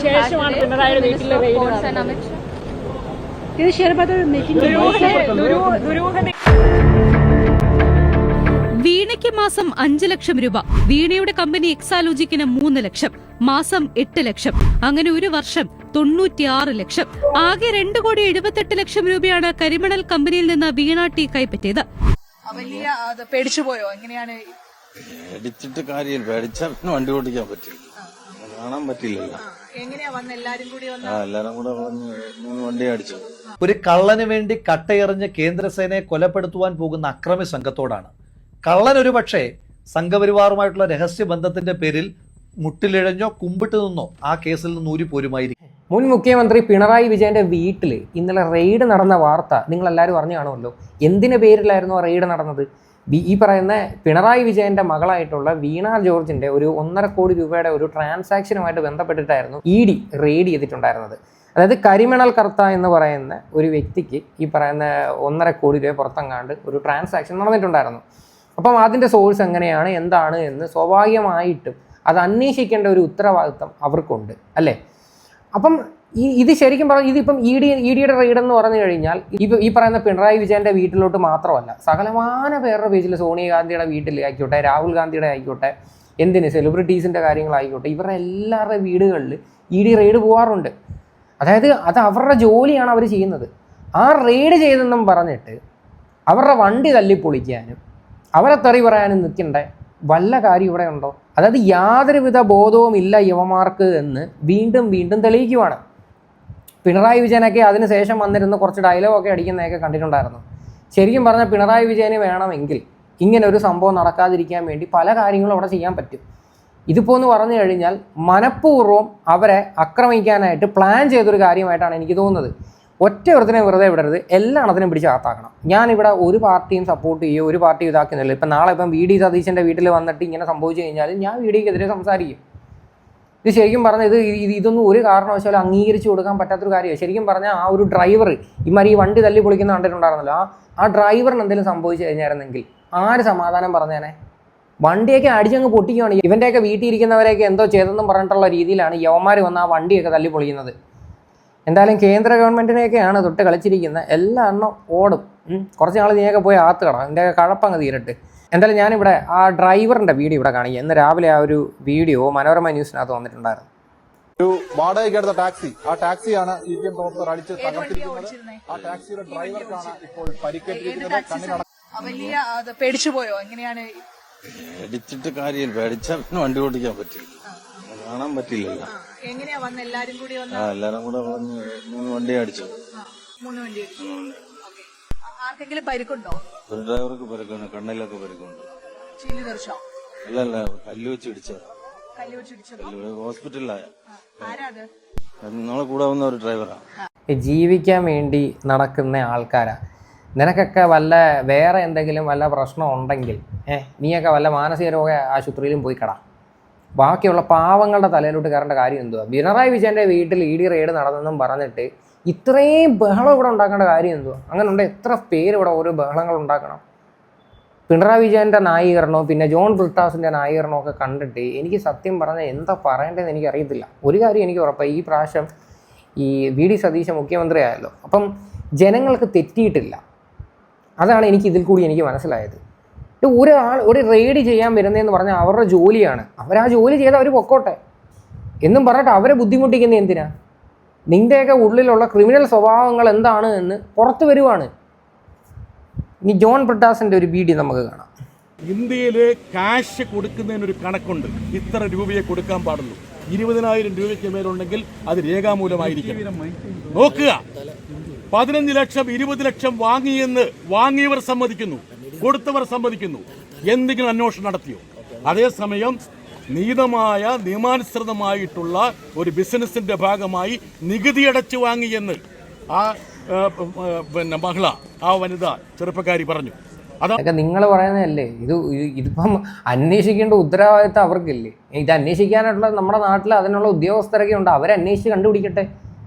ശേഷമാണ് പിണറായിയുടെ വീട്ടിലെ വീണയ്ക്ക് മാസം 5 ലക്ഷം രൂപ, വീണയുടെ കമ്പനി എക്സാലോജിക്കിന് 3 ലക്ഷം, മാസം 8 ലക്ഷം, അങ്ങനെ ഒരു വർഷം 96 ലക്ഷം. ആകെ 2,78 ലക്ഷം രൂപയാണ് കരിമണൽ കമ്പനിയിൽ നിന്ന് വീണ ടി കൈപ്പറ്റിയത്. വലിയ പേടിച്ചുപോയോ? എങ്ങനെയാണ്? പേടിച്ചിട്ട് കാര്യമില്ല, പേടിച്ചാൽ വണ്ടി ഓടിക്കാൻ പറ്റില്ല, കാണാൻ പറ്റില്ലല്ലോ. എങ്ങനെയാ വന്ന് എല്ലാരും കൂടി വണ്ടി അടിച്ചു? ഒരു കള്ളന് വേണ്ടി കട്ടയെറിഞ്ഞ് കേന്ദ്രസേനയെ കൊലപ്പെടുത്തുവാൻ പോകുന്ന അക്രമി സംഘത്തോടാണ്. കള്ളൻ ഒരു പക്ഷേ സംഘപരിവാറുമായിട്ടുള്ള രഹസ്യബന്ധത്തിന്റെ പേരിൽ മുട്ടിലിഴഞ്ഞോ കുമ്പിട്ട് നിന്നോ ആ കേസിൽ നിന്ന് ഊരിപ്പോരുമായിരിക്കും. മുൻ മുഖ്യമന്ത്രി പിണറായി വിജയന്റെ വീട്ടിൽ ഇന്നലെ റെയ്ഡ് നടന്ന വാർത്ത നിങ്ങൾ എല്ലാവരും അറിഞ്ഞു കാണുമല്ലോ. എന്തിന്റെ പേരിലായിരുന്നു ആ റെയ്ഡ് നടന്നത്? ഈ പറയുന്ന പിണറായി വിജയന്റെ മകളായിട്ടുള്ള വീണ ജോർജിന്റെ ഒരു 1.5 കോടി രൂപയുടെ ഒരു ട്രാൻസാക്ഷനുമായിട്ട് ബന്ധപ്പെട്ടിട്ടായിരുന്നു ED റെയ്ഡ് ചെയ്തിട്ടുണ്ടായിരുന്നത്. അതായത് കരിമണൽ കർത്ത എന്ന് പറയുന്ന ഒരു വ്യക്തിക്ക് ഈ പറയുന്ന 1.5 കോടി രൂപ പുറത്തെങ്ങാണ്ട് ഒരു ട്രാൻസാക്ഷൻ നടന്നിട്ടുണ്ടായിരുന്നു. അപ്പം അതിൻ്റെ സോഴ്സ് എങ്ങനെയാണ്, എന്താണ് എന്ന് സ്വാഭാവികമായിട്ടും അത് അന്വേഷിക്കേണ്ട ഒരു ഉത്തരവാദിത്വം അവർക്കുണ്ട്, അല്ലേ? അപ്പം ഇത് ശരിക്കും പറഞ്ഞാൽ ഇതിപ്പം EDയുടെ റെയ്ഡ് എന്ന് പറഞ്ഞു കഴിഞ്ഞാൽ ഈ പറയുന്ന പിണറായി വിജയന്റെ വീട്ടിലോട്ട് മാത്രമല്ല, സകലമാന പേരുടെ പേജിൽ സോണിയാഗാന്ധിയുടെ വീട്ടിൽ ആയിക്കോട്ടെ, രാഹുൽ ഗാന്ധിയുടെ ആയിക്കോട്ടെ, എന്തിന് സെലിബ്രിറ്റീസിൻ്റെ കാര്യങ്ങളായിക്കോട്ടെ, ഇവരുടെ എല്ലാവരുടെ വീടുകളിൽ ED റെയ്ഡ് പോകാറുണ്ട്. അതായത് അത് അവരുടെ ജോലിയാണ് അവർ ചെയ്യുന്നത്. ആ റെയ്ഡ് ചെയ്തെന്നും പറഞ്ഞിട്ട് അവരുടെ വണ്ടി തല്ലിപ്പൊളിക്കാനും അവരെ തെറി പറയാനും നിൽക്കേണ്ട വല്ല കാര്യം ഇവിടെ ഉണ്ടോ? അതായത് യാതൊരുവിധ ബോധവും ഇല്ല യുവമാർക്ക് എന്ന് വീണ്ടും വീണ്ടും തെളിയിക്കുവാണ്. പിണറായി വിജയനൊക്കെ അതിനുശേഷം വന്നിരുന്ന കുറച്ച് ഡയലോഗൊക്കെ അടിക്കുന്നതൊക്കെ കണ്ടിട്ടുണ്ടായിരുന്നു. ശരിക്കും പറഞ്ഞാൽ പിണറായി വിജയന് വേണമെങ്കിൽ ഇങ്ങനെ ഒരു സംഭവം നടക്കാതിരിക്കാൻ വേണ്ടി പല കാര്യങ്ങളും അവിടെ ചെയ്യാൻ പറ്റും. ഇതിപ്പോൾ എന്ന് പറഞ്ഞു കഴിഞ്ഞാൽ മനഃപൂർവ്വം അവരെ ആക്രമിക്കാനായിട്ട് പ്ലാൻ ചെയ്തൊരു കാര്യമായിട്ടാണ് എനിക്ക് തോന്നുന്നത്. ഒറ്റ ഒരുത്തിനെ വെറുതെ വിടരുത്, എല്ലാത്തിനും പിടിച്ച് അകത്താക്കണം. ഞാനിവിടെ ഒരു പാർട്ടിയും സപ്പോർട്ട് ചെയ്യുകയോ ഒരു പാർട്ടി ഇതാക്കുന്നില്ല. ഇപ്പം നാളെ VD സതീശൻ്റെ വീട്ടിൽ വന്നിട്ട് ഇങ്ങനെ സംഭവിച്ചു കഴിഞ്ഞാൽ ഞാൻ VDക്കെതിരെ സംസാരിക്കും. ഇത് ശരിക്കും പറഞ്ഞാൽ ഇതൊന്നും ഒരു കാരണവശാലും അംഗീകരിച്ചു കൊടുക്കാൻ പറ്റാത്തൊരു കാര്യമാണ്. ശരിക്കും പറഞ്ഞാൽ ആ ഒരു ഡ്രൈവർ ഈ വണ്ടി തല്ലി പൊളിക്കുന്ന കണ്ടിട്ടുണ്ടായിരുന്നല്ലോ, ആ ഡ്രൈവറിന് എന്തെങ്കിലും സംഭവിച്ചു കഴിഞ്ഞായിരുന്നെങ്കിൽ ആര് സമാധാനം പറഞ്ഞേനെ? വണ്ടിയൊക്കെ അടിച്ചങ്ങ് പൊട്ടിക്കുകയാണ്. ഇവൻ്റെയൊക്കെ വീട്ടിൽ ഇരിക്കുന്നവരെയൊക്കെ എന്തോ ചെയ്തെന്നും പറഞ്ഞിട്ടുള്ള രീതിയിലാണ് യവന്മാർ വന്ന് ആ വണ്ടിയൊക്കെ തല്ലി പൊളിക്കുന്നത്. എന്തായാലും കേന്ദ്ര ഗവൺമെൻറ്റിനെയൊക്കെയാണ് തൊട്ട് കളിച്ചിരിക്കുന്നത്. എല്ലാ എണ്ണം ഓടും. കുറച്ച് നാൾ നീയൊക്കെ പോയി ആത്ത് കട, എൻ്റെ കഴപ്പങ്ങ് തീരട്ട്. എന്തായാലും ഞാനിവിടെ ആ ഡ്രൈവറിൻ്റെ വീഡിയോ ഇവിടെ കാണിക്കുക. ഇന്ന് രാവിലെ ആ ഒരു വീഡിയോ മനോരമ ന്യൂസിനകത്ത് വന്നിട്ടുണ്ടായിരുന്നു. ഒരു വാടകയ്ക്കെടുത്ത ടാക്സി, ആ ടാക്സിയാണ് CPM പ്രവർത്തകർ അടിച്ച് തകർത്തിരിക്കുന്നത്. ആ ടാക്സിയുടെ ഡ്രൈവർക്കാണ് ഇപ്പോൾ പരിക്കേറ്റിരിക്കുന്നത്. വലിയ പേടിച്ചുപോയോ? എങ്ങനെയാണ്? പേടിച്ചിട്ട് കാര്യമില്ല, പേടിച്ചാൽ വണ്ടി ഓടിക്കാൻ പറ്റില്ല, കാണാൻ പറ്റില്ലല്ലോ. എങ്ങനെയാ വന്ന് എല്ലാരും കൂടി എല്ലാരും കൂടെ വണ്ടി അടിച്ചു? 3 വണ്ടി. ആർക്കെങ്കിലും പരിക്കുണ്ടോ? ഒരു ഡ്രൈവർക്ക് പരിക്കുണ്ട്, കണ്ണിലൊക്കെ പരിക്കുണ്ട്. അല്ലല്ല, കല്ല് വെച്ച് ഇടിച്ചത്, ഹോസ്പിറ്റലിലായ. നമ്മളെ കൂടെ വന്ന ഒരു ഡ്രൈവറാണ്. ജീവിക്കാൻ വേണ്ടി നടക്കുന്ന ആൾക്കാരാ. നിനക്കൊക്കെ വല്ല വേറെ എന്തെങ്കിലും വല്ല പ്രശ്നം ഉണ്ടെങ്കിൽ നീയൊക്കെ വല്ല മാനസിക രോഗ ആശുപത്രിയിലും പോയി കടാ. ബാക്കിയുള്ള പാവങ്ങളുടെ തലയിലോട്ട് കയറേണ്ട കാര്യം എന്തുവാ? പിണറായി വിജയൻ്റെ വീട്ടിൽ ED റെയ്ഡ് നടന്നെന്നും പറഞ്ഞിട്ട് ഇത്രയും ബഹളം ഇവിടെ ഉണ്ടാക്കേണ്ട കാര്യം എന്തുവാ? അങ്ങനെ ഉണ്ട് എത്ര പേര് ഇവിടെ ഓരോ ബഹളങ്ങൾ ഉണ്ടാക്കണം. പിണറായി വിജയൻ്റെ ന്യായീകരണവും പിന്നെ ജോൺ ബ്രിട്ടാസിൻ്റെ ന്യായീകരണവും ഒക്കെ കണ്ടിട്ട് എനിക്ക് സത്യം പറഞ്ഞാൽ എന്താ പറയേണ്ടതെന്ന് എനിക്കറിയത്തില്ല. ഒരു കാര്യം എനിക്ക് ഉറപ്പായി, ഈ പ്രാവശ്യം ഈ VD സതീശ മുഖ്യമന്ത്രിയായല്ലോ, അപ്പം ജനങ്ങൾക്ക് തെറ്റിയിട്ടില്ല. അതാണ് ഇതിൽ കൂടി എനിക്ക് മനസ്സിലായത്. ഒരു റെയ്ഡ് ചെയ്യാൻ വരുന്നതെന്ന് പറഞ്ഞാൽ അവരുടെ ജോലിയാണ്. അവരാ ജോലി ചെയ്ത് അവർ പൊക്കോട്ടെ എന്നും പറഞ്ഞിട്ട് അവരെ ബുദ്ധിമുട്ടിക്കുന്നത് എന്തിനാ? നിൻ്റെയൊക്കെ ഉള്ളിലുള്ള ക്രിമിനൽ സ്വഭാവങ്ങൾ എന്താണ് എന്ന് പുറത്തു വരുവാണ്. ഇനി ജോൺ ബ്രിട്ടാസിൻ്റെ ഒരു വീഡിയോ നമുക്ക് കാണാം. ഇന്ത്യയിൽ ക്യാഷ് കൊടുക്കുന്നതിനൊരു കണക്കുണ്ട്. ഇത്ര രൂപയെ കൊടുക്കാൻ പാടുള്ളൂ. 20,000 രൂപയ്ക്ക് മേലുണ്ടെങ്കിൽ അത് രേഖാമൂലമായിരിക്കും. നോക്കുക, 15 ലക്ഷം 20 ലക്ഷം വാങ്ങിയവർ സമ്മതിക്കുന്നു, കൊടുത്തവർ സമ്മതിക്കുന്നു. എന്തെങ്കിലും അന്വേഷണം നടത്തിയോ? അതേസമയം നിയമാനുസൃതമായിട്ടുള്ള ഒരു ബിസിനസിന്റെ ഭാഗമായി നികുതി അടച്ചു വാങ്ങിയെന്ന് ആ മഹിള, ആ വനിത ചെറുപ്പക്കാരി പറഞ്ഞു. അതൊക്കെ നിങ്ങൾ പറയുന്നതല്ലേ? ഇതിപ്പം അന്വേഷിക്കേണ്ട ഉത്തരവാദിത്തം അവർക്കില്ലേ? ഇത് അന്വേഷിക്കാനായിട്ടുള്ള നമ്മുടെ നാട്ടിൽ അതിനുള്ള ഉദ്യോഗസ്ഥരൊക്കെ ഉണ്ട്. അവരന്വേഷിച്ച് കണ്ടുപിടിക്കട്ടെ.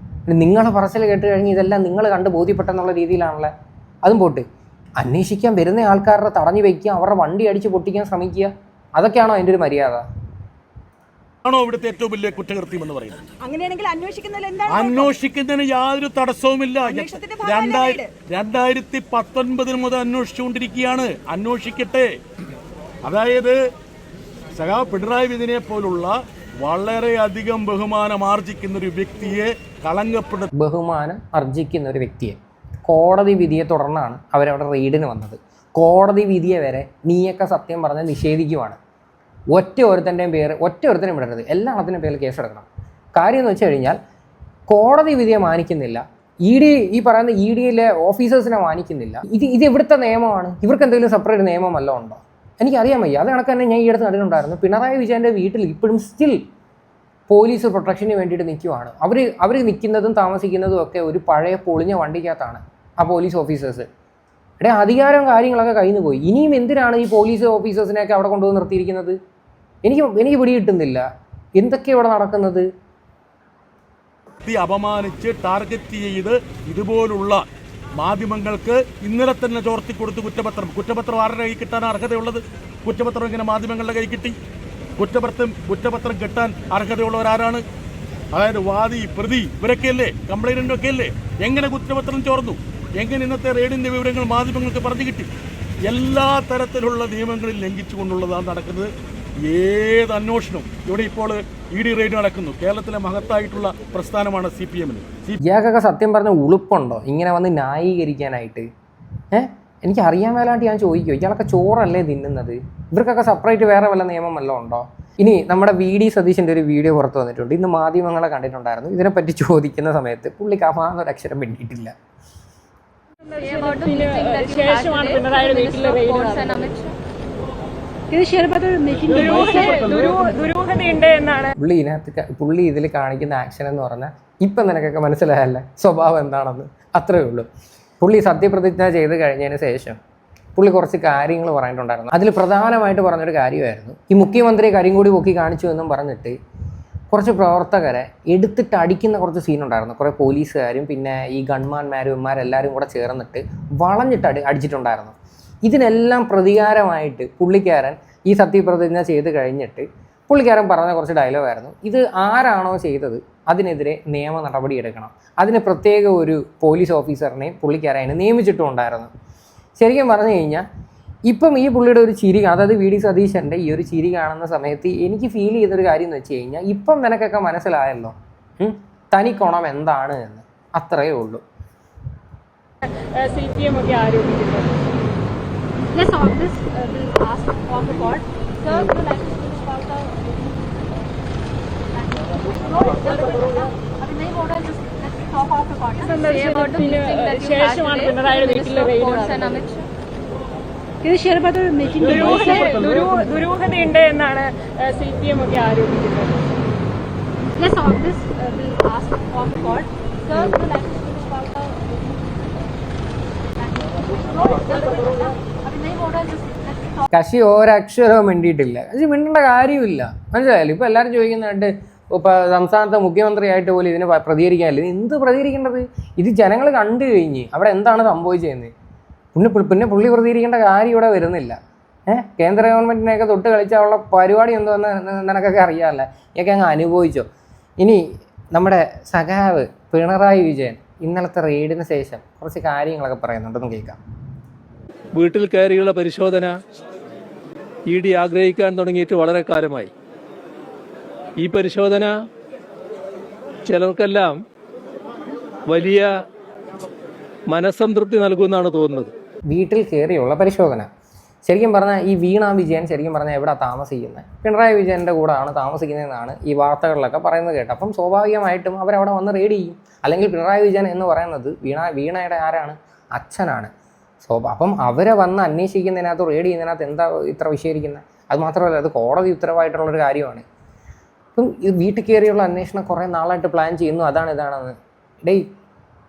നിങ്ങളെ പറച്ചിൽ കേട്ട് കഴിഞ്ഞ് ഇതെല്ലാം നിങ്ങൾ കണ്ട് ബോധ്യപ്പെട്ടെന്നുള്ള രീതിയിലാണല്ലേ? അതും പോട്ട് അന്വേഷിക്കാൻ വരുന്ന ആൾക്കാരുടെ തടഞ്ഞു വയ്ക്കുക, അവരുടെ വണ്ടി അടിച്ച് പൊട്ടിക്കാൻ ശ്രമിക്കുക, അതൊക്കെയാണോ അതിൻ്റെ ഒരു മര്യാദ? ആണോ ഇവിടുത്തെ ഏറ്റവും വലിയ കുറ്റകൃത്യം എന്ന് പറയുന്നത്? അങ്ങനെയാണെങ്കിൽ അന്വേഷിക്കുന്നതിന് യാതൊരു തടസ്സവുമില്ല. 2019 മുതൽ അന്വേഷിച്ചുകൊണ്ടിരിക്കുകയാണ്. അന്വേഷിക്കട്ടെ. അതായത് സഖാവ് പിണറായി വിജയനെ പോലുള്ള വളരെയധികം ബഹുമാനം ആർജിക്കുന്ന ഒരു വ്യക്തിയെ ബഹുമാനം ആർജിക്കുന്ന ഒരു വ്യക്തിയെ കോടതി വിധിയെ തുടർന്നാണ് അവരവിടെ റെയ്ഡിന് വന്നത്. കോടതി വിധിയെ വരെ നീയൊക്കെ സത്യം പറഞ്ഞ് നിഷേധിക്കുവാണ്. ഒറ്റ ഒരുത്തൻ്റെയും വിടരുത്, എല്ലാത്തിനും പേരിൽ കേസെടുക്കണം. കാര്യം എന്ന് വെച്ച് കഴിഞ്ഞാൽ കോടതി വിധിയെ മാനിക്കുന്നില്ല, ഈ പറയുന്ന ED-യിലെ ഓഫീസേഴ്സിനെ മാനിക്കുന്നില്ല. ഇത് ഇവിടുത്തെ നിയമമാണ്. ഇവർക്ക് എന്തെങ്കിലും സെപ്പറേറ്റ് നിയമം വല്ലതും ഉണ്ടോ? എനിക്കറിയാൻ വയ്യ. അത് കണക്ക് തന്നെ ഞാൻ ഈ അടുത്ത് കണ്ടിട്ടുണ്ടായിരുന്നു. പിണറായി വിജയൻ്റെ വീട്ടിൽ ഇപ്പോഴും സ്റ്റിൽ പോലീസ് പ്രൊട്ടക്ഷന് വേണ്ടിയിട്ട് നിൽക്കുവാണ്. അവർ നിൽക്കുന്നതും താമസിക്കുന്നതും ഒക്കെ ഒരു പഴയ പൊളിഞ്ഞ വണ്ടിക്കകത്താണ് ആ പോലീസ് ഓഫീസേഴ്സ്. അധികാരം കാര്യങ്ങളൊക്കെ കയ്യിൽ നിന്ന് പോയി. ഇനിയും എന്തിനാണ് ഈ പോലീസ് ഓഫീസേഴ്സിനെയൊക്കെ അവിടെ കൊണ്ടുവന്ന് നിർത്തിയിരിക്കുന്നത്? എനിക്ക് പിടി കിട്ടുന്നില്ല. എന്തൊക്കെയാണ് ഇവിടെ നടക്കുന്നത്? അപമാനിച്ച് ടാർഗറ്റ് ചെയ്ത് ഇതുപോലുള്ള മാധ്യമങ്ങൾക്ക് ഇന്നലെ തന്നെ ചോർത്തിക്കൊടുത്ത് കുറ്റപത്രം ആരുടെ കൈ കിട്ടാൻ അർഹതയുള്ളത്? കുറ്റപത്രം ഇങ്ങനെ മാധ്യമങ്ങളുടെ കൈ കിട്ടി. കുറ്റപത്രം കിട്ടാൻ അർഹതയുള്ളവരാരാണ്? അതായത് വാദി, പ്രതി, ഇവരൊക്കെയല്ലേ, കംപ്ലൈനൻ്റൊക്കെ അല്ലേ? എങ്ങനെ കുറ്റപത്രം ചോർന്നു? എങ്ങനെ ഇന്നത്തെ റെയ്ഡിൻ്റെ വിവരങ്ങൾ മാധ്യമങ്ങൾക്ക് പറഞ്ഞു കിട്ടി? എല്ലാ തരത്തിലുള്ള നിയമങ്ങളിൽ ലംഘിച്ചുകൊണ്ടുള്ളതാണ് നടക്കുന്നത്. ഏത് അന്വേഷണവും ഇവിടെ ഇപ്പോൾ ED റെയ്ഡ് നടക്കുന്നു. കേരളത്തിലെ മഹത്തായിട്ടുള്ള പ്രസ്ഥാനമാണ് CPM-ന്. ഇയാൾക്കൊക്കെ സത്യം പറഞ്ഞ ഉളുപ്പുണ്ടോ ഇങ്ങനെ വന്ന് ന്യായീകരിക്കാനായിട്ട്? എനിക്ക് അറിയാൻ മേലാണ്ട് ഞാൻ ചോദിക്കുമോ, ഇയാളൊക്കെ ചോറല്ലേ തിന്നുന്നത്? ഇവർക്കൊക്കെ സെപ്പറേറ്റ് വേറെ വല്ല നിയമം വല്ലതും ഉണ്ടോ? ഇനി നമ്മുടെ VD സതീശൻ്റെ ഒരു വീഡിയോ പുറത്തു വന്നിട്ടുണ്ട്. ഇന്ന് മാധ്യമങ്ങളെ കണ്ടിട്ടുണ്ടായിരുന്നു. ഇതിനെപ്പറ്റി ചോദിക്കുന്ന സമയത്ത് പുള്ളിക്ക് ഒരു അക്ഷരം വേണ്ടിയിട്ടില്ല. ശേഷമാണ് പിണറായിയുടെ വീട്ടിലെ ദുരൂഹതയുണ്ട് എന്നാണ് പുള്ളി ഇതിൽ കാണിക്കുന്ന ആക്ഷൻ എന്ന് പറഞ്ഞാൽ ഇപ്പം നിനക്കൊക്കെ മനസ്സിലായല്ലേ സ്വഭാവം എന്താണെന്ന്. അത്രയേ ഉള്ളൂ. പുള്ളി സത്യപ്രതിജ്ഞ ചെയ്ത് കഴിഞ്ഞതിന് ശേഷം പുള്ളി കുറച്ച് കാര്യങ്ങൾ പറഞ്ഞിട്ടുണ്ടായിരുന്നു. അതിൽ പ്രധാനമായിട്ട് പറഞ്ഞൊരു കാര്യമായിരുന്നു ഈ മുഖ്യമന്ത്രി കരിങ്കൂടി പൊക്കി കാണിച്ചു എന്നും പറഞ്ഞിട്ട് കുറച്ച് പ്രവർത്തകരെ എടുത്തിട്ട് അടിക്കുന്ന കുറച്ച് സീനുണ്ടായിരുന്നു. കുറേ പോലീസുകാരും പിന്നെ ഈ ഗൺമാന്മാരും കൂടെ ചേർന്നിട്ട് വളഞ്ഞിട്ട് അടിച്ചിട്ടുണ്ടായിരുന്നു. ഇതിനെല്ലാം പ്രതികാരമായിട്ട് പുള്ളിക്കാരൻ ഈ സത്യപ്രതിജ്ഞ ചെയ്ത് കഴിഞ്ഞിട്ട് പുള്ളിക്കാരൻ പറഞ്ഞ കുറച്ച് ഡയലോഗായിരുന്നു. ഇത് ആരാണോ ചെയ്തത് അതിനെതിരെ നിയമ നടപടി എടുക്കണം. അതിന് പ്രത്യേക ഒരു പോലീസ് ഓഫീസറിനെയും പുള്ളിക്കാരൻ അതിന് നിയമിച്ചിട്ടുണ്ടായിരുന്നു. ശരിക്കും പറഞ്ഞു കഴിഞ്ഞാൽ ഇപ്പം ഈ പുള്ളിയുടെ ഒരു ചിരി, അതായത് VD സതീശൻ്റെ ഈ ഒരു ചിരി കാണുന്ന സമയത്ത് എനിക്ക് ഫീൽ ചെയ്തൊരു കാര്യം എന്ന് വെച്ച് കഴിഞ്ഞാൽ ഇപ്പം നിനക്കൊക്കെ മനസ്സിലായല്ലോ തനിക്കോണം എന്താണ് എന്ന്. അത്രയേ ഉള്ളൂ. CPM ഒക്കെ ആരോപിക്കുന്നത്. Let's solve this. We'll ask on the court. Sir, would you like to speak about the... अभी नहीं बोल रहा, just let's talk off the court. ശേഷമാണ് പിണറായിയുടെ വീട്ടിലെ ദുരൂഹതയുണ്ട് എന്നാണ് CPM ഒക്കെ ആരോപിക്കുന്നത്. Let's solve this. We'll ask on the court. Sir, would you like to speak about the... കശി ഒരക്ഷരവും മിണ്ടിയിട്ടില്ല. കശി മിണ്ടേണ്ട കാര്യമില്ല. മനസ്സിലായാലും ഇപ്പോൾ എല്ലാവരും ചോദിക്കുന്നതായിട്ട് ഇപ്പോൾ സംസ്ഥാനത്തെ മുഖ്യമന്ത്രിയായിട്ട് പോലും ഇതിന് പ്രതികരിക്കാനില്ല. ഇത് എന്ത് പ്രതികരിക്കേണ്ടത്? ഇത് ജനങ്ങൾ കണ്ടു കഴിഞ്ഞ് അവിടെ എന്താണ് സംഭവിച്ചതെന്ന്. പിന്നെ പുള്ളി പ്രതികരിക്കേണ്ട കാര്യം ഇവിടെ വരുന്നില്ല. കേന്ദ്ര ഗവൺമെൻറ്റിനെയൊക്കെ തൊട്ട് കളിച്ചാലുള്ള പരിപാടി എന്തോന്ന് നിനക്കൊക്കെ അറിയാമല്ലേ. ഇതൊക്കെ അങ്ങ് അനുഭവിച്ചോ. ഇനി നമ്മുടെ സഖാവ് പിണറായി വിജയൻ ഇന്നലത്തെ റെയ്ഡിന് ശേഷം കുറച്ച് കാര്യങ്ങളൊക്കെ പറയുന്നുണ്ടെന്ന് കേൾക്കാം. വീട്ടിൽ കയറിയുള്ള പരിശോധന ED ആഗ്രഹിക്കാൻ തുടങ്ങിയിട്ട് വളരെ കാലമായി. ഈ പരിശോധന ചിലർക്കെല്ലാം വലിയ മനസ്സംതൃപ്തി നൽകുമെന്നാണ് തോന്നുന്നത്. വീട്ടിൽ കയറിയുള്ള പരിശോധന ശരിക്കും പറഞ്ഞാൽ ഈ വീണ വിജയൻ ശരിക്കും പറഞ്ഞാൽ എവിടെ താമസിക്കുന്നത്? പിണറായി വിജയൻ്റെ കൂടെയാണ് താമസിക്കുന്നതെന്നാണ് ഈ വാർത്തകളിലൊക്കെ പറയുന്നത് കേട്ടോ. അപ്പം സ്വാഭാവികമായിട്ടും അവരവിടെ വന്ന് റെയ്ഡ് ചെയ്യും. അല്ലെങ്കിൽ പിണറായി വിജയൻ എന്ന് പറയുന്നത് വീണയുടെ ആരാണ്? അച്ഛനാണ്. അപ്പം അവരെ വന്ന് അന്വേഷിക്കുന്നതിനകത്ത് റെയ്ഡ് ചെയ്യുന്നതിനകത്ത് എന്താ ഇത്ര വിശേഷിക്കുന്നത്? അത് മാത്രമല്ല, അത് കോടതി ഉത്തരവായിട്ടുള്ളൊരു കാര്യമാണ്. അപ്പം ഈ വീട്ടിൽ കയറിയുള്ള അന്വേഷണം കുറേ നാളായിട്ട് പ്ലാൻ ചെയ്യുന്നു. ഇതാണെന്ന്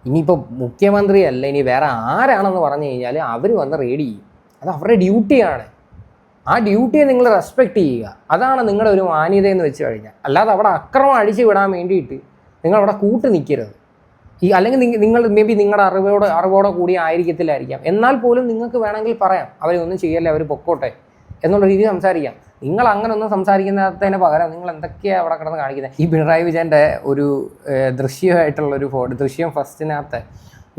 ഇനിയിപ്പോൾ മുഖ്യമന്ത്രിയല്ല, ഇനി വേറെ ആരാണെന്ന് പറഞ്ഞു കഴിഞ്ഞാൽ അവർ വന്ന് റെയ്ഡ് ചെയ്യും. അത് അവരുടെ ഡ്യൂട്ടിയാണ്. ആ ഡ്യൂട്ടിയെ നിങ്ങൾ റെസ്പെക്റ്റ് ചെയ്യുക. അതാണ് നിങ്ങളുടെ ഒരു മാന്യതയെന്ന് വെച്ച് കഴിഞ്ഞാൽ. അല്ലാതെ അവിടെ അക്രമം അടിച്ചു വിടാൻ വേണ്ടിയിട്ട് നിങ്ങളവിടെ കൂട്ട് നിൽക്കരുത്. അല്ലെങ്കിൽ നിങ്ങൾ മേ ബി നിങ്ങളുടെ അറിവോടെ കൂടി ആയിരിക്കത്തില്ലായിരിക്കാം. എന്നാൽ പോലും നിങ്ങൾക്ക് വേണമെങ്കിൽ പറയാം അവരെ ഒന്നും ചെയ്യല്ലേ, അവർ പൊക്കോട്ടെ എന്നുള്ള രീതി സംസാരിക്കാം. നിങ്ങൾ അങ്ങനെ ഒന്നും സംസാരിക്കുന്നതിന് പകരം നിങ്ങൾ എന്തൊക്കെയാണ് അവിടെ കിടന്ന് കാണിക്കുന്നത്? ഈ പിണറായി വിജയൻ്റെ ഒരു ദൃശ്യമായിട്ടുള്ളൊരു ദൃശ്യം ഫസ്റ്റിനകത്ത്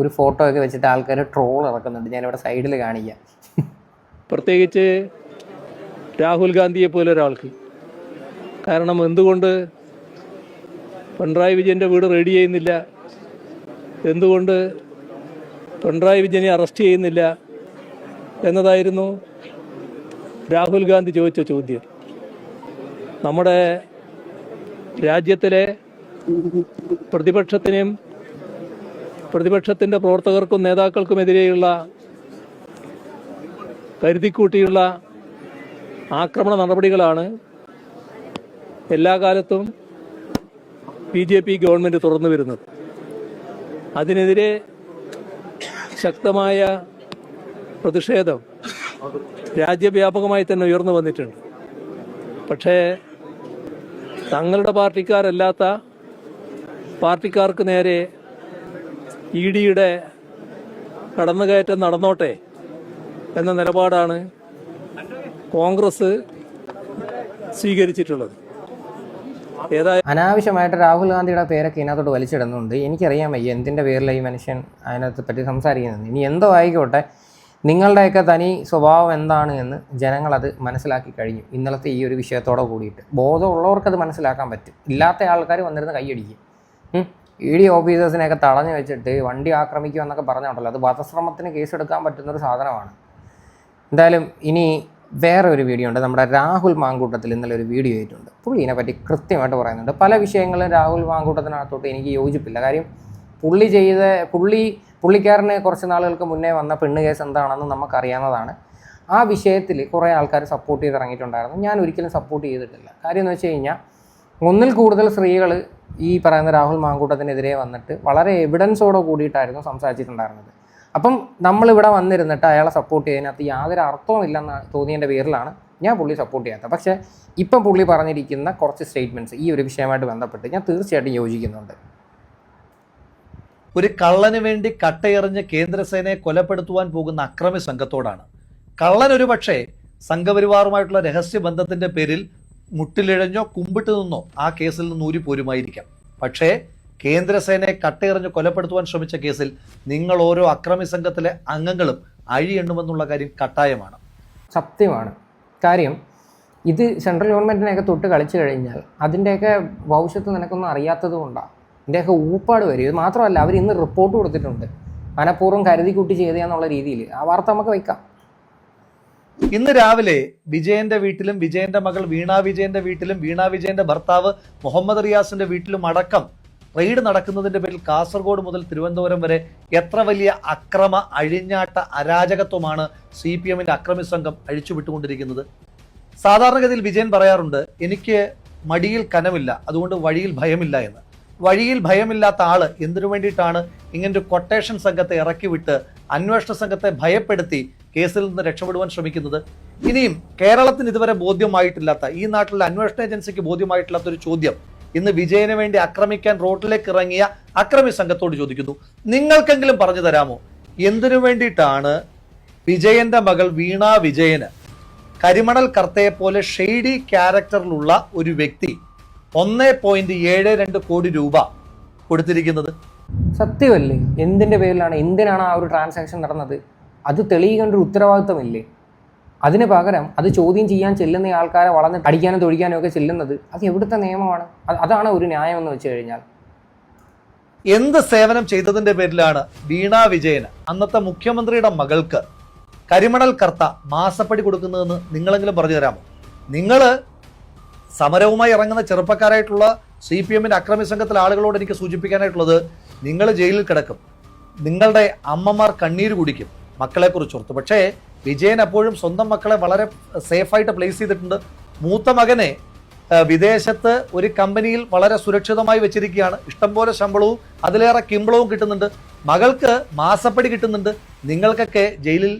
ഒരു ഫോട്ടോ ഒക്കെ വെച്ചിട്ട് ആൾക്കാർ ട്രോൾ ഇറക്കുന്നുണ്ട്. ഞാനിവിടെ സൈഡിൽ കാണിക്കാം. പ്രത്യേകിച്ച് രാഹുൽ ഗാന്ധിയെ പോലെ ഒരാൾക്ക്. കാരണം എന്തുകൊണ്ട് പിണറായി വിജയൻ്റെ വീട് റെഡി ചെയ്യുന്നില്ല, എന്തുകൊണ്ട് പിണറായി വിജയനെ അറസ്റ്റ് ചെയ്യുന്നില്ല എന്നതായിരുന്നു രാഹുൽ ഗാന്ധി ചോദിച്ച ചോദ്യം. നമ്മുടെ രാജ്യത്തിലെ പ്രതിപക്ഷത്തിൻ്റെ പ്രവർത്തകർക്കും നേതാക്കൾക്കുമെതിരെയുള്ള കരുതിക്കൂട്ടിയുള്ള ആക്രമണ നടപടികളാണ് എല്ലാ കാലത്തും BJP ഗവൺമെൻറ് തുറന്നു വരുന്നത്. അതിനെതിരെ ശക്തമായ പ്രതിഷേധം രാജ്യവ്യാപകമായി തന്നെ ഉയർന്നു വന്നിട്ടുണ്ട്. പക്ഷേ തങ്ങളുടെ പാർട്ടിക്കാരല്ലാത്ത പാർട്ടിക്കാർക്ക് നേരെ EDയുടെ കടന്നുകയറ്റം നടന്നോട്ടെ എന്ന നിലപാടാണ് കോൺഗ്രസ് സ്വീകരിച്ചിട്ടുള്ളത്. അനാവശ്യമായിട്ട് രാഹുൽ ഗാന്ധിയുടെ പേരൊക്കെ ഇതിനകത്തോട്ട് വലിച്ചിടുന്നുണ്ട്. എനിക്കറിയാൻ വയ്യ എന്തിൻ്റെ പേരിലാണ് ഈ മനുഷ്യൻ അതിനകത്ത് പറ്റി സംസാരിക്കുന്നത്. ഇനി എന്തോ ആയിക്കോട്ടെ, നിങ്ങളുടെയൊക്കെ തനി സ്വഭാവം എന്താണ് എന്ന് ജനങ്ങളത് മനസ്സിലാക്കി കഴിഞ്ഞു ഇന്നലത്തെ ഈ ഒരു വിഷയത്തോടെ കൂടിയിട്ട്. ബോധമുള്ളവർക്കത് മനസ്സിലാക്കാൻ പറ്റും, ഇല്ലാത്ത ആൾക്കാർ വന്നിരുന്ന് കൈയടിക്കും. ED ഓഫീസേഴ്സിനെയൊക്കെ തടഞ്ഞു വെച്ചിട്ട് വണ്ടി ആക്രമിക്കുക എന്നൊക്കെ പറഞ്ഞുണ്ടല്ലോ, അത് വധശ്രമത്തിന് കേസെടുക്കാൻ പറ്റുന്നൊരു സാധനമാണ്. എന്തായാലും ഇനി വേറെ ഒരു വീഡിയോ ഉണ്ട്. നമ്മുടെ രാഹുൽ മാങ്കൂട്ടത്തിൽ ഇന്നലെ ഒരു വീഡിയോ ആയിട്ടുണ്ട്. പുള്ളി ഇതിനെപ്പറ്റി കൃത്യമായിട്ട് പറയുന്നുണ്ട്. പല വിഷയങ്ങളും രാഹുൽ മാങ്കൂട്ടത്തിനകത്തോട്ട് എനിക്ക് യോജിപ്പില്ല. കാര്യം പുള്ളിക്കാരന് കുറച്ച് നാളുകൾക്ക് മുന്നേ വന്ന പെണ്ണ് കേസ് എന്താണെന്ന് നമുക്കറിയാവുന്നതാണ്. ആ വിഷയത്തിൽ കുറേ ആൾക്കാർ സപ്പോർട്ട് ചെയ്ത് ഇറങ്ങിയിട്ടുണ്ടായിരുന്നു. ഞാൻ ഒരിക്കലും സപ്പോർട്ട് ചെയ്തിട്ടില്ല. കാര്യം എന്ന് വെച്ച് കഴിഞ്ഞാൽ ഒന്നിൽ കൂടുതൽ സ്ത്രീകൾ ഈ പറയുന്ന രാഹുൽ മാങ്കൂട്ടത്തിനെതിരെ വന്നിട്ട് വളരെ എവിഡൻസോടെ കൂടിയിട്ടായിരുന്നു സംസാരിച്ചിട്ടുണ്ടായിരുന്നത്. അപ്പം നമ്മളിവിടെ വന്നിരുന്നിട്ട് അയാളെ സപ്പോർട്ട് ചെയ്യുന്നതിനകത്ത് യാതൊരു അർത്ഥവും ഇല്ലെന്ന് തോന്നിയതിൻ്റെ പേരിലാണ് ഞാൻ പുള്ളി സപ്പോർട്ട് ചെയ്യാത്തത്. പക്ഷേ ഇപ്പം പുള്ളി പറഞ്ഞിരിക്കുന്ന കുറച്ച് സ്റ്റേറ്റ്മെൻറ്റ്സ് ഈ ഒരു വിഷയമായിട്ട് ബന്ധപ്പെട്ട് ഞാൻ തീർച്ചയായിട്ടും യോജിക്കുന്നുണ്ട്. ഒരു കള്ളന് വേണ്ടി കട്ടയെറിഞ്ഞ് കേന്ദ്രസേനയെ കൊലപ്പെടുത്തുവാൻ പോകുന്ന അക്രമി സംഘത്തോടാണ്. കള്ളൻ ഒരു പക്ഷേ സംഘപരിവാറുമായിട്ടുള്ള രഹസ്യബന്ധത്തിന്റെ പേരിൽ മുട്ടിലിഴഞ്ഞോ കുമ്പിട്ട് നിന്നോ ആ കേസിൽ നിന്ന് ഊരിപ്പോരുമായിരിക്കാം. പക്ഷേ കേന്ദ്രസേനയെ കട്ടയെറിഞ്ഞ് കൊലപ്പെടുത്തുവാൻ ശ്രമിച്ച കേസിൽ നിങ്ങൾ ഓരോ അക്രമി സംഘത്തിലെ അംഗങ്ങളും അഴിയെണ്ണുമെന്നുള്ള കാര്യം കട്ടായമാണ്. സത്യമാണ്. കാര്യം ഇത് സെൻട്രൽ ഗവൺമെൻറ്റിനെയൊക്കെ തൊട്ട് കളിച്ചു കഴിഞ്ഞാൽ അതിൻ്റെയൊക്കെ ഭവിഷ്യത്ത് നിനക്കൊന്നും അറിയാത്തത് കൊണ്ടാണ് ഇതിൻ്റെയൊക്കെ ഊപ്പാട് വരും. ഇത് മാത്രമല്ല, അവർ ഇന്ന് റിപ്പോർട്ട് കൊടുത്തിട്ടുണ്ട് മനഃപൂർവ്വം കരുതി കൂട്ടി ചെയ്തതെന്നുള്ള രീതിയിൽ. ആ വാർത്ത നമുക്ക് വയ്ക്കാം. ഇന്ന് രാവിലെ വിജയന്റെ വീട്ടിലും വിജയന്റെ മകൾ വീണ വിജയന്റെ വീട്ടിലും വീണ വിജയന്റെ ഭർത്താവ് മുഹമ്മദ് റിയാസിന്റെ വീട്ടിലും അടക്കം റെയ്ഡ് നടക്കുന്നതിന്റെ പേരിൽ കാസർഗോഡ് മുതൽ തിരുവനന്തപുരം വരെ എത്ര വലിയ അക്രമ അഴിഞ്ഞാട്ട അരാജകത്വമാണ് CPMന്റെ അക്രമി സംഘം അഴിച്ചുവിട്ടുകൊണ്ടിരിക്കുന്നത്. സാധാരണഗതിയിൽ വിജയൻ പറയാറുണ്ട്, എനിക്ക് മടിയിൽ കനമില്ല, അതുകൊണ്ട് വഴിയിൽ ഭയമില്ല എന്ന്. വഴിയിൽ ഭയമില്ലാത്ത ആള് എന്തിനു വേണ്ടിയിട്ടാണ് ഇങ്ങനൊരു കൊട്ടേഷൻ സംഘത്തെ ഇറക്കി വിട്ട് അന്വേഷണ സംഘത്തെ ഭയപ്പെടുത്തി കേസിൽ നിന്ന് രക്ഷപ്പെടുവാൻ ശ്രമിക്കുന്നത്? ഇനിയും കേരളത്തിന് ഇതുവരെ ബോധ്യമായിട്ടില്ലാത്ത, ഈ നാട്ടിലെ അന്വേഷണ ഏജൻസിക്ക് ബോധ്യമായിട്ടില്ലാത്ത ഒരു ചോദ്യം ഇന്ന് വിജയന് വേണ്ടി ആക്രമിക്കാൻ റോഡിലേക്ക് ഇറങ്ങിയ അക്രമി സംഘത്തോട് ചോദിക്കുന്നു. നിങ്ങൾക്കെങ്കിലും പറഞ്ഞു തരാമോ, എന്തിനു വേണ്ടിയിട്ടാണ് വിജയന്റെ മകൾ വീണ വിജയന് കരിമണൽ കർത്തയെ പോലെ ഷെയ്ഡി ക്യാരക്ടറിലുള്ള ഒരു വ്യക്തി 1.72 കോടി രൂപ കൊടുത്തിരിക്കുന്നത്? സത്യമല്ലേ? എന്തിൻ്റെ പേരിലാണ്, എന്തിനാണ് ആ ഒരു ട്രാൻസാക്ഷൻ നടന്നത്? അത് തെളിയിക്കേണ്ട ഒരു ഉത്തരവാദിത്തമില്ലേ? അതിന് പകരം അത് ചോദ്യം ചെയ്യാൻ ചെല്ലുന്ന ആൾക്കാരെ വളർന്ന് അടിക്കാനും തൊഴിക്കാനും ഒക്കെ ചെല്ലുന്നത് അത് എവിടുത്തെ നിയമമാണ്? അതാണ് ഒരു ന്യായം എന്ന് വെച്ച് കഴിഞ്ഞാൽ. എന്ത് സേവനം ചെയ്തതിന്റെ പേരിലാണ് വീണ വിജയന് അന്നത്തെ മുഖ്യമന്ത്രിയുടെ മകൾക്ക് കരിമണൽ കർത്ത മാസപ്പടി കൊടുക്കുന്നതെന്ന് നിങ്ങളെങ്കിലും പറഞ്ഞു തരാമോ? നിങ്ങൾ സമരവുമായി ഇറങ്ങുന്ന ചെറുപ്പക്കാരായിട്ടുള്ള CPMന്റെ അക്രമി സംഘത്തിലെ ആളുകളോട് എനിക്ക് സൂചിപ്പിക്കാനായിട്ടുള്ളത്, നിങ്ങൾ ജയിലിൽ കിടക്കും, നിങ്ങളുടെ അമ്മമാർ കണ്ണീര് കുടിക്കും മക്കളെ കുറിച്ചോർത്ത്. പക്ഷേ വിജയൻ അപ്പോഴും സ്വന്തം മക്കളെ വളരെ സേഫായിട്ട് പ്ലേസ് ചെയ്തിട്ടുണ്ട്. മൂത്ത മകനെ വിദേശത്ത് ഒരു കമ്പനിയിൽ വളരെ സുരക്ഷിതമായി വെച്ചിരിക്കുകയാണ്. ഇഷ്ടംപോലെ ശമ്പളവും അതിലേറെ കിമ്പളവും കിട്ടുന്നുണ്ട്. മകൾക്ക് മാസപ്പടി കിട്ടുന്നുണ്ട്. നിങ്ങൾക്കൊക്കെ ജയിലിൽ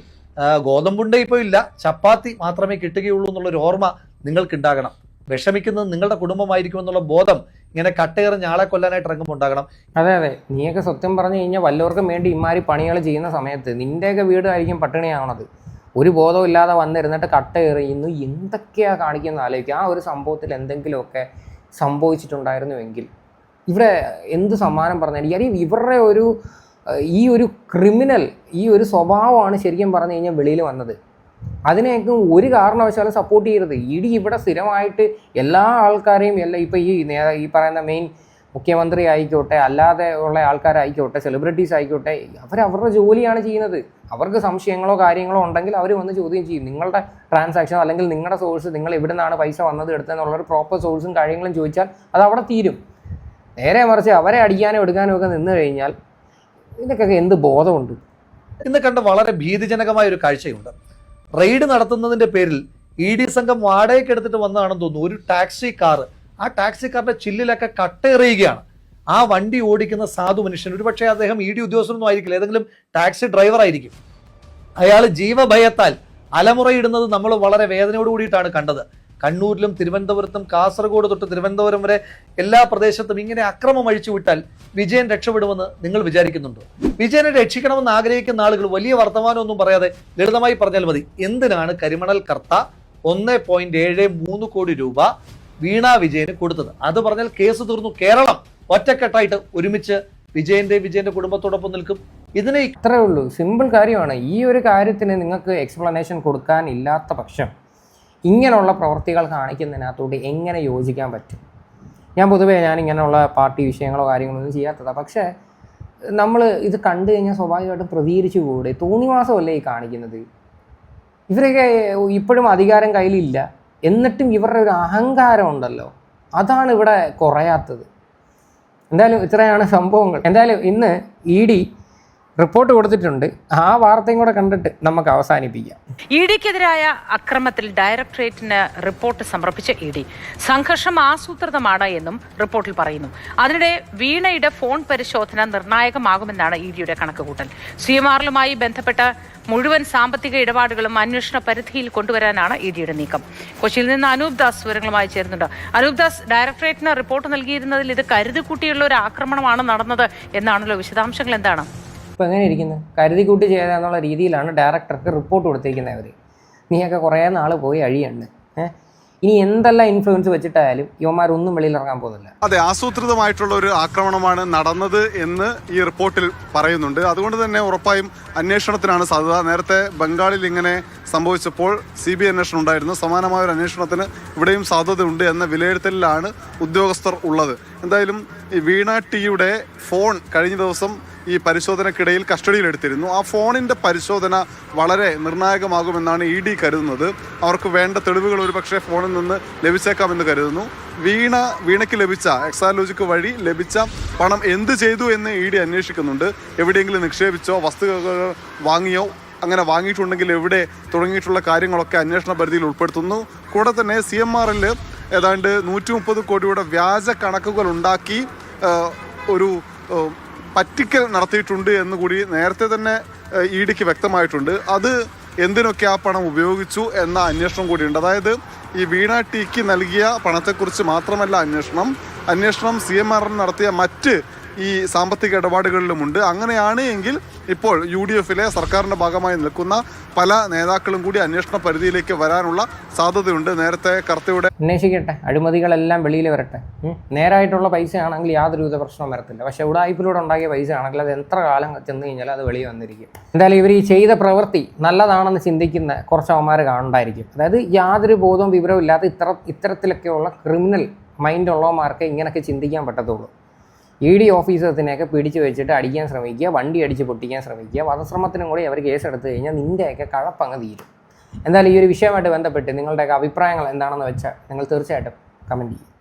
ഗോതമ്പുണ്ട ഇപ്പോൾ ഇല്ല, ചപ്പാത്തി മാത്രമേ കിട്ടുകയുള്ളൂ എന്നുള്ളൊരു ഓർമ്മ നിങ്ങൾക്കുണ്ടാകണം. വിഷമിക്കുന്നത് നിങ്ങളുടെ കുടുംബമായിരിക്കും എന്നുള്ള ബോധം ഇങ്ങനെ കട്ടയേറിഞ്ഞ ആളെ കൊല്ലാനായിട്ട് ഇറങ്ങുമ്പോൾ ഉണ്ടാകണം. അതെ, നീയൊക്കെ സത്യം പറഞ്ഞു കഴിഞ്ഞാൽ വല്ലവർക്കും വേണ്ടി ഇമാരി പണികൾ ചെയ്യുന്ന സമയത്ത് നിൻ്റെയൊക്കെ വീടായിരിക്കും പട്ടിണിയാവണത്. ഒരു ബോധവും ഇല്ലാതെ വന്നിരുന്നിട്ട് കട്ട എറിയുന്നു, എന്തൊക്കെയാണ് കാണിക്കുന്നത് ആലോചിക്കുക. ആ ഒരു സംഭവത്തിൽ എന്തെങ്കിലുമൊക്കെ സംഭവിച്ചിട്ടുണ്ടായിരുന്നുവെങ്കിൽ ഇവിടെ എന്ത് സമ്മാനം പറഞ്ഞാൽ ഇവരുടെ ഈ ഒരു ക്രിമിനൽ, ഈ ഒരു സ്വഭാവമാണ് ശരിക്കും പറഞ്ഞു കഴിഞ്ഞാൽ വെളിയിൽ വന്നത്. അതിനെയൊക്കെ ഒരു കാരണവശാലും സപ്പോർട്ട് ചെയ്യരുത്. ഇവിടെ സ്ഥിരമായിട്ട് എല്ലാ ആൾക്കാരെയും ഇപ്പോൾ ഈ പറയുന്ന മെയിൻ മുഖ്യമന്ത്രി ആയിക്കോട്ടെ, അല്ലാതെ ഉള്ള ആൾക്കാരായിക്കോട്ടെ, സെലിബ്രിറ്റീസ് ആയിക്കോട്ടെ, അവരുടെ ജോലിയാണ് ചെയ്യുന്നത്. അവർക്ക് സംശയങ്ങളോ കാര്യങ്ങളോ ഉണ്ടെങ്കിൽ അവർ വന്ന് ചോദ്യം ചെയ്യും. നിങ്ങളുടെ ട്രാൻസാക്ഷൻ അല്ലെങ്കിൽ നിങ്ങളുടെ സോഴ്സ്, നിങ്ങൾ എവിടെ നിന്നാണ് പൈസ വന്നത് എടുത്തതെന്നുള്ളൊരു പ്രോപ്പർ സോഴ്സും കാര്യങ്ങളും ചോദിച്ചാൽ അത് അവിടെ തീരും. നേരെ മറിച്ച് അവരെ അടിക്കാനോ എടുക്കാനോ ഒക്കെ നിന്ന് കഴിഞ്ഞാൽ ഇതിനൊക്കെ എന്ത് ബോധമുണ്ട്? ഇന്ന് കണ്ട വളരെ ഭീതിജനകമായ ഒരു കാഴ്ചയുണ്ട്. റെയ്ഡ് നടത്തുന്നതിന്റെ പേരിൽ ED സംഘം വാടകയ്ക്ക് എടുത്തിട്ട് വന്നതാണെന്ന് തോന്നുന്നു. ഒരു ടാക്സി കാർ, ആ ടാക്സി കാറിന്റെ ചില്ലിലൊക്കെ കട്ടെറിയുകയാണ്. ആ വണ്ടി ഓടിക്കുന്ന സാധു മനുഷ്യൻ, ഒരുപക്ഷെ അദ്ദേഹം ED ഉദ്യോഗസ്ഥനൊന്നും ആയിരിക്കില്ല, ഏതെങ്കിലും ടാക്സി ഡ്രൈവർ ആയിരിക്കും. അയാൾ ജീവഭയത്താൽ അലമുറയിടുന്നത് നമ്മൾ വളരെ വേദനയോട് കൂടിയിട്ടാണ് കണ്ടത്. കണ്ണൂരിലും തിരുവനന്തപുരത്തും കാസർഗോഡ് തൊട്ട് തിരുവനന്തപുരം വരെ എല്ലാ പ്രദേശത്തും ഇങ്ങനെ അക്രമം അഴിച്ചു വിട്ടാൽ വിജയൻ രക്ഷപ്പെടുമെന്ന് നിങ്ങൾ വിചാരിക്കുന്നുണ്ടോ? വിജയനെ രക്ഷിക്കണമെന്ന് ആഗ്രഹിക്കുന്ന ആളുകൾ വലിയ വർത്തമാനമൊന്നും പറയാതെ ലളിതമായി പറഞ്ഞാൽ മതി. എന്തിനാണ് കരിമണൽ കർത്ത 1.73 കോടി രൂപ വീണ വിജയന് കൊടുത്തത്? അത് പറഞ്ഞാൽ കേസ് തീർന്നു. കേരളം ഒറ്റക്കെട്ടായിട്ട് ഒരുമിച്ച് വിജയന്റെ കുടുംബത്തോടൊപ്പം നിൽക്കും. ഇതിനെ ഇത്രയേ ഉള്ളൂ, സിമ്പിൾ കാര്യമാണ്. ഈ ഒരു കാര്യത്തിന് നിങ്ങൾക്ക് എക്സ്പ്ലനേഷൻ കൊടുക്കാൻ ഇല്ലാത്ത പക്ഷം ഇങ്ങനെയുള്ള പ്രവൃത്തികൾ കാണിക്കുന്നതിനകത്തോട്ട് എങ്ങനെ യോജിക്കാൻ പറ്റും? ഞാൻ ഇങ്ങനെയുള്ള പാർട്ടി വിഷയങ്ങളോ കാര്യങ്ങളൊന്നും ചെയ്യാത്തതാണ്. പക്ഷേ നമ്മൾ ഇത് കണ്ടു കഴിഞ്ഞാൽ സ്വാഭാവികമായിട്ടും പ്രതികരിച്ചു കൂടെ? തോന്നിവാസമല്ലേ ഈ കാണിക്കുന്നത്? ഇവരൊക്കെ ഇപ്പോഴും അധികാരം കയ്യിലില്ല, എന്നിട്ടും ഇവരുടെ ഒരു അഹങ്കാരം ഉണ്ടല്ലോ, അതാണ് ഇവിടെ കുറയാത്തത്. എന്തായാലും ഇത്രയാണ് സംഭവങ്ങൾ. എന്തായാലും ഇന്ന് ED റിപ്പോർട്ട് കൊടുത്തിട്ടുണ്ട്. ആ വാർത്തയും കൂടെ കണ്ടിട്ട് നമുക്ക് അവസാനിപ്പിക്കാം. EDക്കെതിരായ അക്രമത്തിൽ ഡയറക്ടറേറ്റിന് റിപ്പോർട്ട് സമർപ്പിച്ച ED സംഘർഷം ആസൂത്രിതമാണ് എന്നും റിപ്പോർട്ടിൽ പറയുന്നു. അതിനിടെ വീണയുടെ ഫോൺ പരിശോധന നിർണായകമാകുമെന്നാണ് EDയുടെ കണക്കുകൂട്ടൽ. CMRലുമായി ബന്ധപ്പെട്ട മുഴുവൻ സാമ്പത്തിക ഇടപാടുകളും അന്വേഷണ പരിധിയിൽ കൊണ്ടുവരാനാണ് EDയുടെ നീക്കം. കൊച്ചിയിൽ നിന്ന് അനൂപ് ദാസ് വിവരങ്ങളുമായി ചേരുന്നുണ്ട്. അനൂപ് ദാസ്, ഡയറക്ടറേറ്റിന് റിപ്പോർട്ട് നൽകിയിരുന്നതിൽ ഇത് കരുതിക്കൂട്ടിയുള്ള ഒരു ആക്രമണമാണ് നടന്നത് എന്നാണല്ലോ, വിശദാംശങ്ങൾ എന്താണ്? ഇപ്പോൾ എങ്ങനെ ഇരിക്കുന്നത്? കരുതിക്കൂട്ടി ചെയ്തെന്നുള്ള രീതിയിലാണ് ഡയറക്ടർക്ക് റിപ്പോർട്ട് കൊടുത്തിരിക്കുന്നവർ. നീയൊക്കെ കുറേ നാൾ പോയി അഴിയുണ്ട്. ഇനി എന്തെല്ലാം ഇൻഫ്ലുവൻസ് വെച്ചിട്ടായാലും യുവമാരൊന്നും വെളിയിലിറങ്ങാൻ പോകുന്നില്ല. അതെ, ആസൂത്രിതമായിട്ടുള്ള ഒരു ആക്രമണമാണ് നടന്നത് എന്ന് ഈ റിപ്പോർട്ടിൽ പറയുന്നുണ്ട്. അതുകൊണ്ട് തന്നെ ഉറപ്പായും അന്വേഷണത്തിനാണ് സാധ്യത. നേരത്തെ ബംഗാളിൽ ഇങ്ങനെ സംഭവിച്ചപ്പോൾ CBI അന്വേഷണം ഉണ്ടായിരുന്നു. സമാനമായ ഒരു അന്വേഷണത്തിന് ഇവിടെയും സാധ്യതയുണ്ട് എന്ന വിലയിരുത്തലിലാണ് ഉദ്യോഗസ്ഥർ ഉള്ളത്. എന്തായാലും ഈ വീണ ടിയുടെ ഫോൺ കഴിഞ്ഞ ദിവസം ഈ പരിശോധനയ്ക്കിടയിൽ കസ്റ്റഡിയിലെടുത്തിരുന്നു. ആ ഫോണിൻ്റെ പരിശോധന വളരെ നിർണായകമാകുമെന്നാണ് ED കരുതുന്നത്. അവർക്ക് വേണ്ട തെളിവുകൾ ഒരുപക്ഷെ ഫോണിൽ നിന്ന് ലഭിച്ചേക്കാമെന്ന് കരുതുന്നു. വീണയ്ക്ക് ലഭിച്ച എക്സാലോജിക്ക് വഴി ലഭിച്ച പണം എന്ത് ചെയ്തു എന്ന് ED അന്വേഷിക്കുന്നുണ്ട്. എവിടെയെങ്കിലും നിക്ഷേപിച്ചോ, വസ്തുക്കൾ വാങ്ങിയോ, അങ്ങനെ വാങ്ങിയിട്ടുണ്ടെങ്കിൽ എവിടെ, തുടങ്ങിയിട്ടുള്ള കാര്യങ്ങളൊക്കെ അന്വേഷണ പരിധിയിൽ ഉൾപ്പെടുത്തുന്നു. കൂടെ തന്നെ CMRൽ ഏതാണ്ട് 130 കോടിയുടെ വ്യാജ കണക്കുകൾ ഉണ്ടാക്കി ഒരു പറ്റിക്കൽ നടത്തിയിട്ടുണ്ട് എന്നുകൂടി നേരത്തെ തന്നെ EDക്ക് വ്യക്തമായിട്ടുണ്ട്. അത് എന്തിനൊക്കെ ആ പണം ഉപയോഗിച്ചു എന്ന അന്വേഷണം കൂടിയുണ്ട്. അതായത് ഈ വീണ ടിക്ക് നൽകിയ പണത്തെക്കുറിച്ച് മാത്രമല്ല അന്വേഷണം CMRൽ നടത്തിയ മറ്റ് ഈ സാമ്പത്തിക ഇടപാടുകളിലുമുണ്ട്. അങ്ങനെയാണ് എങ്കിൽ ഇപ്പോൾ UDFലെ സർക്കാരിൻ്റെ ഭാഗമായി നിൽക്കുന്ന പല നേതാക്കളും കൂടി അന്വേഷണ പരിധിയിലേക്ക് വരാനുള്ള സാധ്യതയുണ്ട്. നേരത്തെ കർത്തയുടെ അന്വേഷിക്കട്ടെ, അഴിമതികളെല്ലാം വെളിയിൽ വരട്ടെ. നേരായിട്ടുള്ള പൈസ ആണെങ്കിൽ യാതൊരുവിധ പ്രശ്നവും വരത്തില്ല. പക്ഷേ ഉടായ്പിലൂടെ ഉണ്ടാക്കിയ പൈസ ആണെങ്കിൽ അത് എത്ര കാലം ചെന്ന് കഴിഞ്ഞാൽ അത് വെളിയിൽ വന്നിരിക്കും. എന്തായാലും ഇവർ ഈ ചെയ്ത പ്രവൃത്തി നല്ലതാണെന്ന് ചിന്തിക്കുന്ന കുറച്ച് അവന്മാർ കാണണ്ടായിരിക്കും. അതായത് യാതൊരു ബോധവും വിവരവും ഇല്ലാത്ത ഇത്തരത്തിലൊക്കെയുള്ള ക്രിമിനൽ മൈൻഡ് ഉള്ളവന്മാർക്ക് ഇങ്ങനെയൊക്കെ ചിന്തിക്കാൻ പറ്റത്തുള്ളൂ. ED ഓഫീസേഴ്സിനെയൊക്കെ പിടിച്ചു വെച്ചിട്ട് അടിക്കാൻ ശ്രമിക്കുക, വണ്ടി അടിച്ച് പൊട്ടിക്കാൻ ശ്രമിക്കുക, വധശ്രമത്തിനും കൂടി അവർ കേസെടുത്ത് കഴിഞ്ഞാൽ നിൻ്റെയൊക്കെ കഴപ്പങ്ങ് തീരും. എന്തായാലും ഈ ഒരു വിഷയമായിട്ട് ബന്ധപ്പെട്ട് നിങ്ങളുടെയൊക്കെ അഭിപ്രായങ്ങൾ എന്താണെന്ന് വെച്ചാൽ നിങ്ങൾ തീർച്ചയായിട്ടും കമൻറ്റ് ചെയ്യും.